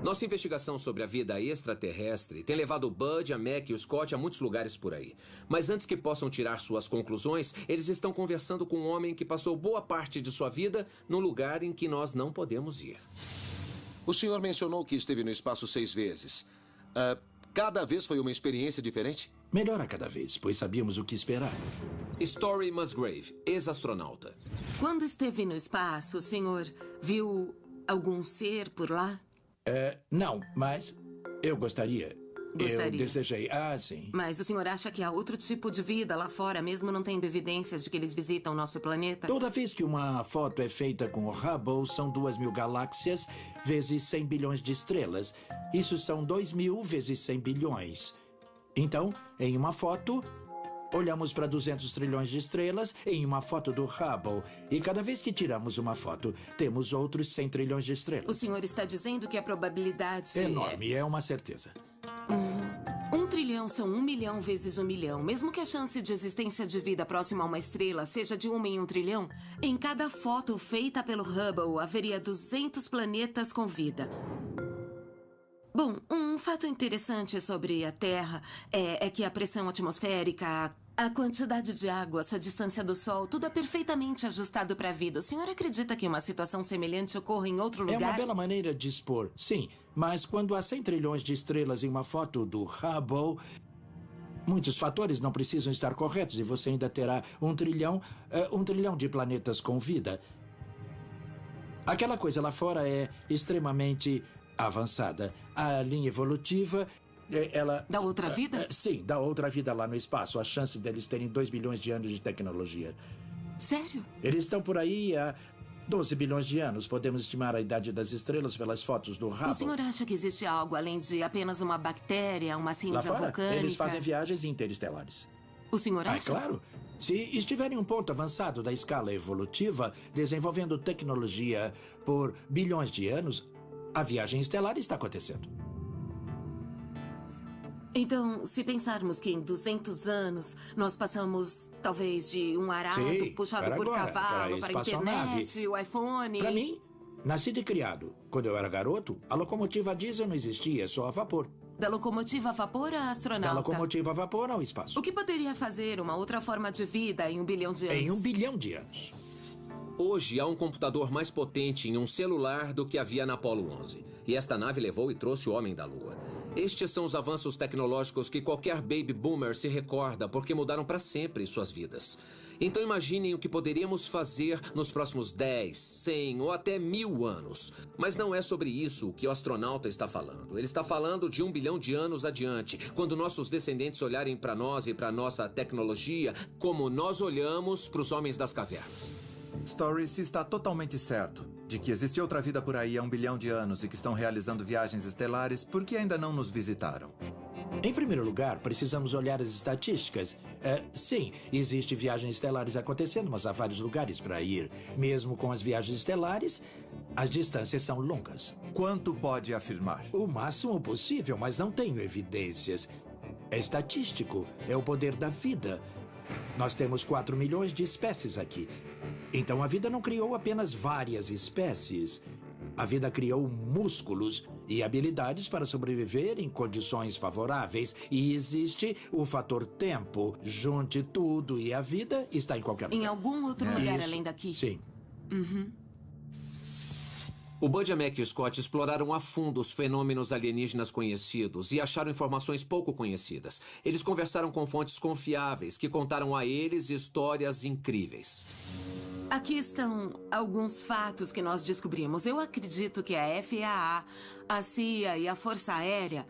Nossa investigação sobre a vida extraterrestre tem levado o Bud, a Mac e o Scott a muitos lugares por aí. Mas antes que possam tirar suas conclusões, eles estão conversando com um homem que passou boa parte de sua vida num lugar em que nós não podemos ir. O senhor mencionou que esteve no espaço 6 vezes. Cada vez foi uma experiência diferente? Melhor a cada vez, pois sabíamos o que esperar. Story Musgrave, ex-astronauta. Quando esteve no espaço, o senhor viu algum ser por lá? Não, mas eu gostaria. Gostaria. Eu desejei. Ah, sim. Mas o senhor acha que há outro tipo de vida lá fora, mesmo não tendo evidências de que eles visitam nosso planeta? Toda vez que uma foto é feita com o Hubble, são 2.000 galáxias vezes 100 bilhões de estrelas. Isso são 2.000 vezes 100 bilhões. Então, em uma foto, olhamos para 200 trilhões de estrelas em uma foto do Hubble. E cada vez que tiramos uma foto, temos outros 100 trilhões de estrelas. O senhor está dizendo que a probabilidade... Enorme, é uma certeza. 1 trilhão são 1 milhão vezes 1 milhão. Mesmo que a chance de existência de vida próxima a uma estrela seja de 1 em 1 trilhão, em cada foto feita pelo Hubble haveria 200 planetas com vida. Bom, um fato interessante sobre a Terra é que a pressão atmosférica, a quantidade de água, sua distância do Sol, tudo é perfeitamente ajustado para a vida. O senhor acredita que uma situação semelhante ocorra em outro lugar? É uma bela maneira de expor, sim. Mas quando há 100 trilhões de estrelas em uma foto do Hubble, muitos fatores não precisam estar corretos e você ainda terá 1 trilhão de planetas com vida. Aquela coisa lá fora é extremamente avançada. A linha evolutiva, ela... Da outra vida? Sim, da outra vida lá no espaço. As chances deles terem 2 bilhões de anos de tecnologia. Sério? Eles estão por aí há 12 bilhões de anos. Podemos estimar a idade das estrelas pelas fotos do Hubble. O senhor acha que existe algo além de apenas uma bactéria, uma cinza lá fora, vulcânica? Eles fazem viagens interestelares. O senhor acha? Claro. Se estiver em um ponto avançado da escala evolutiva, desenvolvendo tecnologia por bilhões de anos, a viagem estelar está acontecendo. Então, se pensarmos que em 200 anos nós passamos, talvez, de um arado puxado por cavalo para a internet, o iPhone... Para mim, nascido e criado. Quando eu era garoto, a locomotiva a diesel não existia, só a vapor. Da locomotiva a vapor a astronauta. Da locomotiva a vapor ao espaço. O que poderia fazer uma outra forma de vida em 1 bilhão de anos? Em 1 bilhão de anos. Hoje há um computador mais potente em um celular do que havia na Apollo 11. E esta nave levou e trouxe o homem da Lua. Estes são os avanços tecnológicos que qualquer baby boomer se recorda porque mudaram para sempre suas vidas. Então imaginem o que poderíamos fazer nos próximos 10, 100 ou até 1000 anos. Mas não é sobre isso que o astronauta está falando. Ele está falando de 1 bilhão de anos adiante, quando nossos descendentes olharem para nós e para nossa tecnologia como nós olhamos para os homens das cavernas. Story, se está totalmente certo de que existe outra vida por aí há 1 bilhão de anos e que estão realizando viagens estelares, por que ainda não nos visitaram? Em primeiro lugar, precisamos olhar as estatísticas. Sim, existem viagens estelares acontecendo, mas há vários lugares para ir. Mesmo com as viagens estelares, as distâncias são longas. Quanto pode afirmar? O máximo possível, mas não tenho evidências. É estatístico, é o poder da vida. Nós temos 4 milhões de espécies aqui. Então a vida não criou apenas várias espécies. A vida criou músculos e habilidades para sobreviver em condições favoráveis. E existe o fator tempo. Junte tudo e a vida está em qualquer lugar. Em algum outro lugar além daqui? Sim. Uhum. O Budjamek e o Scott exploraram a fundo os fenômenos alienígenas conhecidos e acharam informações pouco conhecidas. Eles conversaram com fontes confiáveis que contaram a eles histórias incríveis. Aqui estão alguns fatos que nós descobrimos. Eu acredito que a FAA, a CIA e a Força Aérea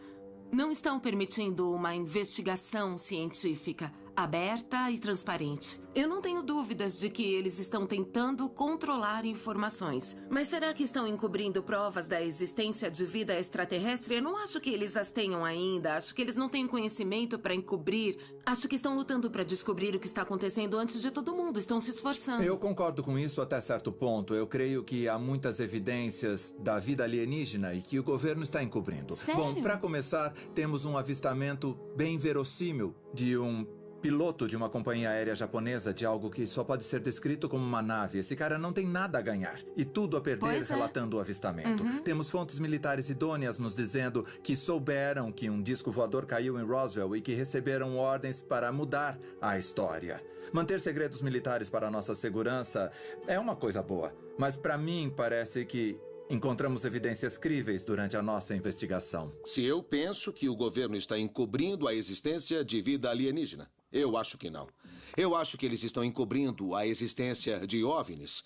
não estão permitindo uma investigação científica aberta e transparente. Eu não tenho dúvidas de que eles estão tentando controlar informações. Mas será que estão encobrindo provas da existência de vida extraterrestre? Eu não acho que eles as tenham ainda. Acho que eles não têm conhecimento para encobrir. Acho que estão lutando para descobrir o que está acontecendo antes de todo mundo. Estão se esforçando. Eu concordo com isso até certo ponto. Eu creio que há muitas evidências da vida alienígena e que o governo está encobrindo. Sério? Bom, para começar, temos um avistamento bem verossímil de um piloto de uma companhia aérea japonesa de algo que só pode ser descrito como uma nave. Esse cara não tem nada a ganhar e tudo a perder relatando o avistamento. Temos fontes militares idôneas nos dizendo que souberam que um disco voador caiu em Roswell e que receberam ordens para mudar a história. Manter segredos militares para a nossa segurança é uma coisa boa, mas para mim parece que encontramos evidências críveis durante a nossa investigação. Se eu penso que o governo está encobrindo a existência de vida alienígena, eu acho que não. Eu acho que eles estão encobrindo a existência de OVNIs,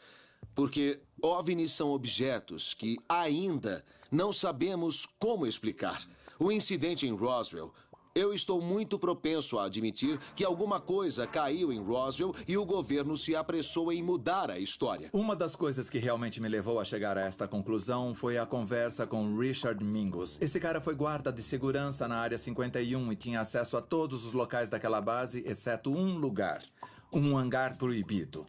porque OVNIs são objetos que ainda não sabemos como explicar. O incidente em Roswell, eu estou muito propenso a admitir que alguma coisa caiu em Roswell e o governo se apressou em mudar a história. Uma das coisas que realmente me levou a chegar a esta conclusão foi a conversa com Richard Mingus. Esse cara foi guarda de segurança na Área 51 e tinha acesso a todos os locais daquela base, exceto um lugar, um hangar proibido.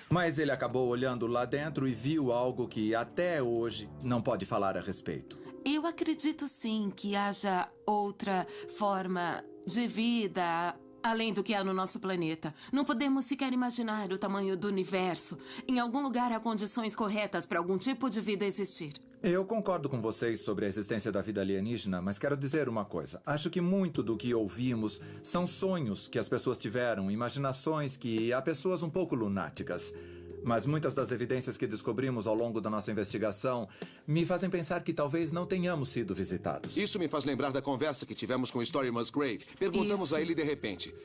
Mas ele acabou olhando lá dentro e viu algo que até hoje não pode falar a respeito. Eu acredito sim que haja outra forma de vida além do que há no nosso planeta. Não podemos sequer imaginar o tamanho do universo. Em algum lugar há condições corretas para algum tipo de vida existir. Eu concordo com vocês sobre a existência da vida alienígena, mas quero dizer uma coisa. Acho que muito do que ouvimos são sonhos que as pessoas tiveram, imaginações que há pessoas um pouco lunáticas. Mas muitas das evidências que descobrimos ao longo da nossa investigação me fazem pensar que talvez não tenhamos sido visitados. Isso me faz lembrar da conversa que tivemos com Story Musgrave. Perguntamos a ele de repente: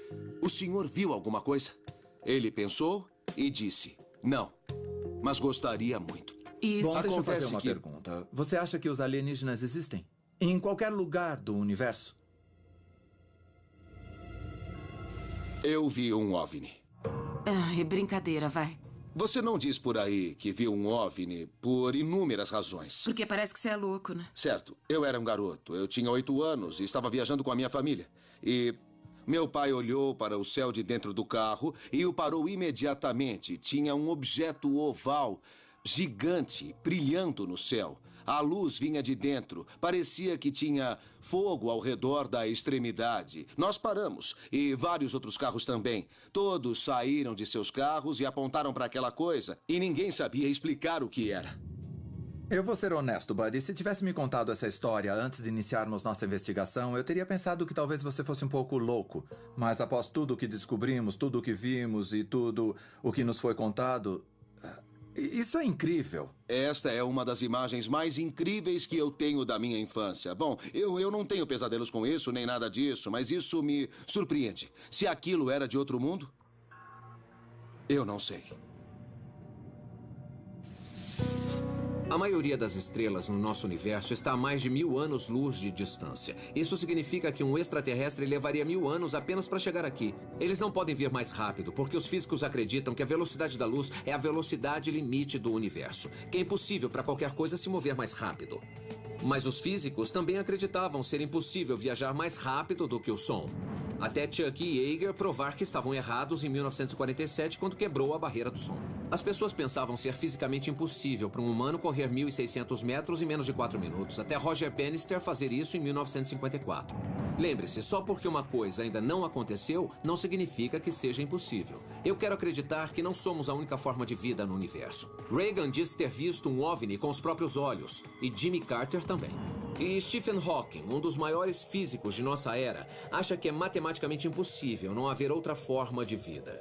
o senhor viu alguma coisa? Ele pensou e disse: não, mas gostaria muito. Bom, deixa eu fazer uma pergunta. Você acha que os alienígenas existem? Em qualquer lugar do universo? Eu vi um OVNI. É brincadeira, vai. Você não diz por aí que viu um OVNI por inúmeras razões. Porque parece que você é louco, né? Certo. Eu era um garoto. Eu tinha 8 anos e estava viajando com a minha família. E meu pai olhou para o céu de dentro do carro e o parou imediatamente. Tinha um objeto oval, gigante, brilhando no céu. A luz vinha de dentro. Parecia que tinha fogo ao redor da extremidade. Nós paramos. E vários outros carros também. Todos saíram de seus carros e apontaram para aquela coisa. E ninguém sabia explicar o que era. Eu vou ser honesto, Buddy. Se tivesse me contado essa história antes de iniciarmos nossa investigação, eu teria pensado que talvez você fosse um pouco louco. Mas após tudo o que descobrimos, tudo o que vimos e tudo o que nos foi contado... Isso é incrível. Esta é uma das imagens mais incríveis que eu tenho da minha infância. Bom, eu não tenho pesadelos com isso, nem nada disso, mas isso me surpreende. Se aquilo era de outro mundo, eu não sei. A maioria das estrelas no nosso universo está a mais de 1000 anos-luz de distância. Isso significa que um extraterrestre levaria 1000 anos apenas para chegar aqui. Eles não podem vir mais rápido, porque os físicos acreditam que a velocidade da luz é a velocidade limite do universo, que é impossível para qualquer coisa se mover mais rápido. Mas os físicos também acreditavam ser impossível viajar mais rápido do que o som. Até Chuck e Yeager provar que estavam errados em 1947, quando quebrou a barreira do som. As pessoas pensavam ser fisicamente impossível para um humano correr 1.600 metros em menos de 4 minutos, até Roger Bannister fazer isso em 1954. Lembre-se, só porque uma coisa ainda não aconteceu, não significa que seja impossível. Eu quero acreditar que não somos a única forma de vida no universo. Reagan disse ter visto um OVNI com os próprios olhos, e Jimmy Carter também. E Stephen Hawking, um dos maiores físicos de nossa era, acha que é matematicamente impossível não haver outra forma de vida.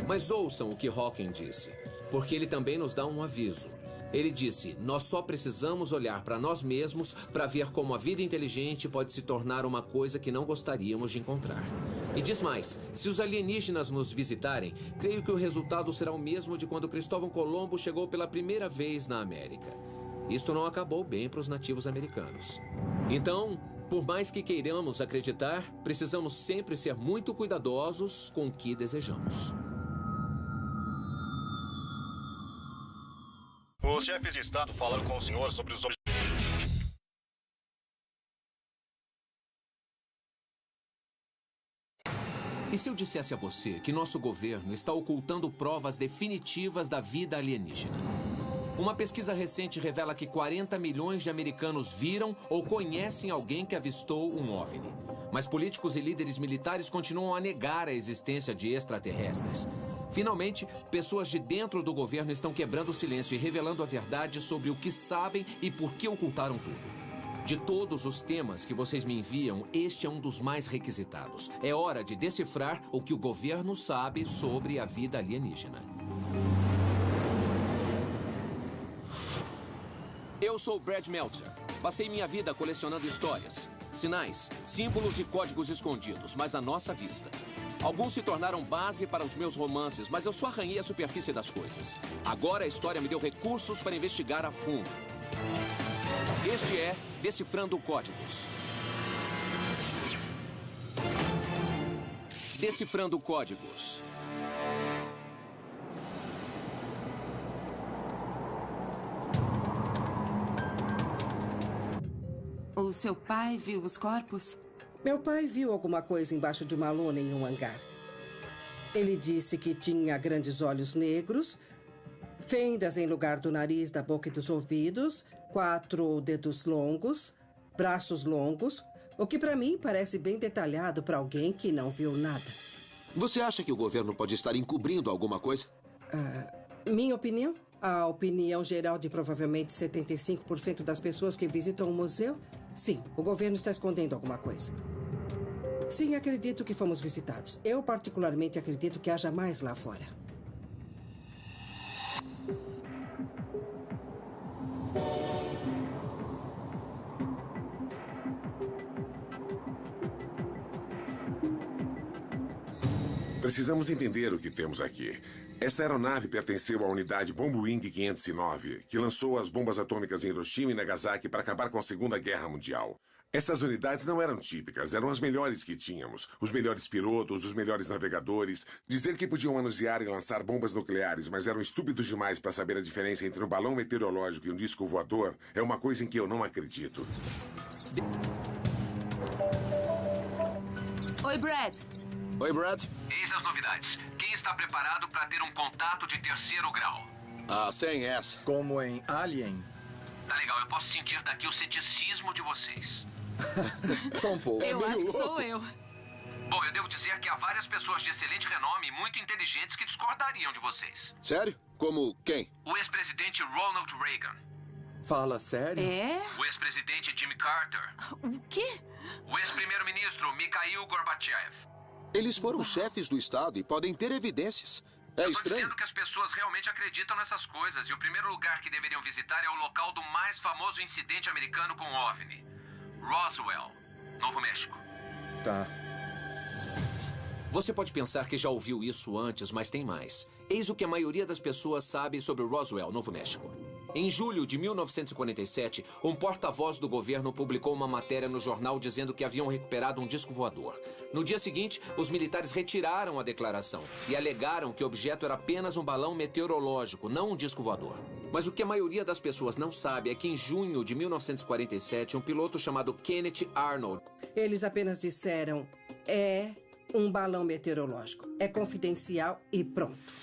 Mas ouçam o que Hawking disse, porque ele também nos dá um aviso. Ele disse, nós só precisamos olhar para nós mesmos para ver como a vida inteligente pode se tornar uma coisa que não gostaríamos de encontrar. E diz mais, se os alienígenas nos visitarem, creio que o resultado será o mesmo de quando Cristóvão Colombo chegou pela primeira vez na América. Isto não acabou bem para os nativos americanos. Então, por mais que queiramos acreditar, precisamos sempre ser muito cuidadosos com o que desejamos. Os chefes de Estado falaram com o senhor sobre os objetos. E se eu dissesse a você que nosso governo está ocultando provas definitivas da vida alienígena? Uma pesquisa recente revela que 40 milhões de americanos viram ou conhecem alguém que avistou um OVNI. Mas políticos e líderes militares continuam a negar a existência de extraterrestres. Finalmente, pessoas de dentro do governo estão quebrando o silêncio e revelando a verdade sobre o que sabem e por que ocultaram tudo. De todos os temas que vocês me enviam, este é um dos mais requisitados. É hora de decifrar o que o governo sabe sobre a vida alienígena. Eu sou Brad Meltzer. Passei minha vida colecionando histórias, sinais, símbolos e códigos escondidos, mas à nossa vista. Alguns se tornaram base para os meus romances, mas eu só arranhei a superfície das coisas. Agora a história me deu recursos para investigar a fundo. Este é Decifrando Códigos. Decifrando Códigos. O seu pai viu os corpos? Meu pai viu alguma coisa embaixo de uma lona em um hangar. Ele disse que tinha grandes olhos negros, fendas em lugar do nariz, da boca e dos ouvidos, 4 dedos longos, braços longos, o que para mim parece bem detalhado para alguém que não viu nada. Você acha que o governo pode estar encobrindo alguma coisa? Minha opinião? A opinião geral de provavelmente 75% das pessoas que visitam o museu? Sim, o governo está escondendo alguma coisa. Sim, acredito que fomos visitados. Eu particularmente acredito que haja mais lá fora. Precisamos entender o que temos aqui. Esta aeronave pertenceu à unidade Bombwing 509, que lançou as bombas atômicas em Hiroshima e Nagasaki para acabar com a Segunda Guerra Mundial. Estas unidades não eram típicas, eram as melhores que tínhamos. Os melhores pilotos, os melhores navegadores. Dizer que podiam manusear e lançar bombas nucleares, mas eram estúpidos demais para saber a diferença entre um balão meteorológico e um disco voador, é uma coisa em que eu não acredito. Oi, Brad. Oi, Brad. Eis as novidades. Quem está preparado para ter um contato de 3º grau? Sem essa. Como em Alien? Tá legal, eu posso sentir daqui o ceticismo de vocês. Só um pouco. Eu acho que sou eu. Bom, eu devo dizer que há várias pessoas de excelente renome e muito inteligentes que discordariam de vocês. Sério? Como quem? O ex-presidente Ronald Reagan. Fala sério? É? O ex-presidente Jimmy Carter. O quê? O ex-primeiro-ministro Mikhail Gorbachev. Eles foram chefes do Estado e podem ter evidências. É Eu tô estranho. dizendo que as pessoas realmente acreditam nessas coisas e o primeiro lugar que deveriam visitar é o local do mais famoso incidente americano com OVNI. Roswell, Novo México. Tá. Você pode pensar que já ouviu isso antes, mas tem mais. Eis o que a maioria das pessoas sabe sobre Roswell, Novo México. Em julho de 1947, um porta-voz do governo publicou uma matéria no jornal dizendo que haviam recuperado um disco voador. No dia seguinte, os militares retiraram a declaração e alegaram que o objeto era apenas um balão meteorológico, não um disco voador. Mas o que a maioria das pessoas não sabe é que em junho de 1947, um piloto chamado Kenneth Arnold... Eles apenas disseram, é um balão meteorológico. É confidencial e pronto.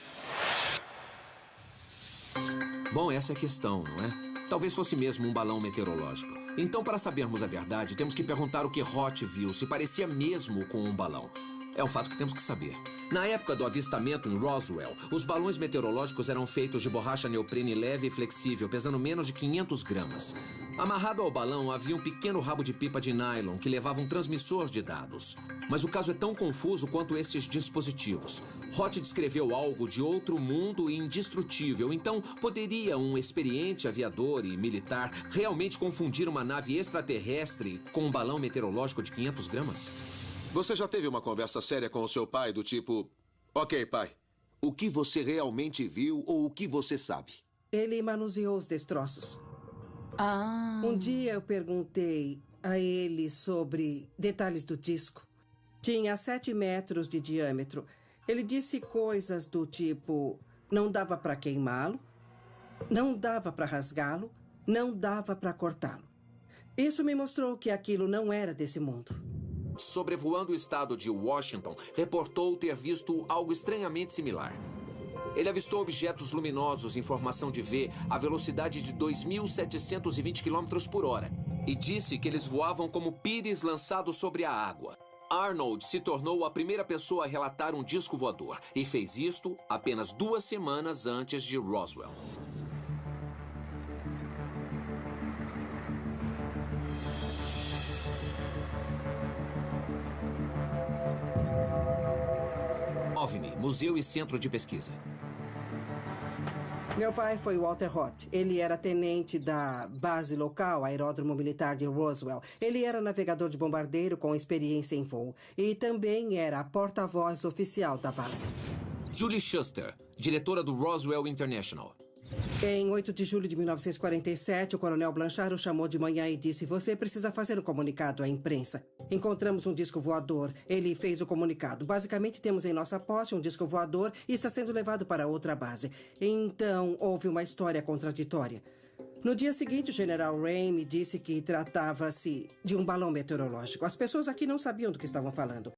Bom, essa é a questão, não é? Talvez fosse mesmo um balão meteorológico. Então, para sabermos a verdade, temos que perguntar o que Hot viu, se parecia mesmo com um balão. É um fato que temos que saber. Na época do avistamento em Roswell, os balões meteorológicos eram feitos de borracha neoprene leve e flexível, pesando menos de 500 gramas. Amarrado ao balão havia um pequeno rabo de pipa de nylon que levava um transmissor de dados. Mas o caso é tão confuso quanto esses dispositivos. Hot descreveu algo de outro mundo e indestrutível, então poderia um experiente aviador e militar realmente confundir uma nave extraterrestre com um balão meteorológico de 500 gramas? Você já teve uma conversa séria com o seu pai do tipo... Ok, pai, o que você realmente viu ou o que você sabe? Ele manuseou os destroços. Um dia eu perguntei a ele sobre detalhes do disco. Tinha 7 metros de diâmetro. Ele disse coisas do tipo... Não dava para queimá-lo, não dava para rasgá-lo, não dava para cortá-lo. Isso me mostrou que aquilo não era desse mundo. Sobrevoando o estado de Washington, reportou ter visto algo estranhamente similar. Ele avistou objetos luminosos em formação de V à velocidade de 2.720 km por hora e disse que eles voavam como pires lançados sobre a água. Arnold se tornou a primeira pessoa a relatar um disco voador e fez isto apenas 2 semanas antes de Roswell. OVNI, Museu e Centro de Pesquisa. Meu pai foi Walter Hott. Ele era tenente da base local, Aeródromo Militar de Roswell. Ele era navegador de bombardeiro com experiência em voo. E também era a porta-voz oficial da base. Julie Shuster, diretora do Roswell International. Em 8 de julho de 1947, o coronel Blanchard o chamou de manhã e disse: você precisa fazer um comunicado à imprensa. Encontramos um disco voador. Ele fez o comunicado. Basicamente, temos em nossa posse um disco voador e está sendo levado para outra base. Então, houve uma história contraditória. No dia seguinte, o general Ray me disse que tratava-se de um balão meteorológico. As pessoas aqui não sabiam do que estavam falando.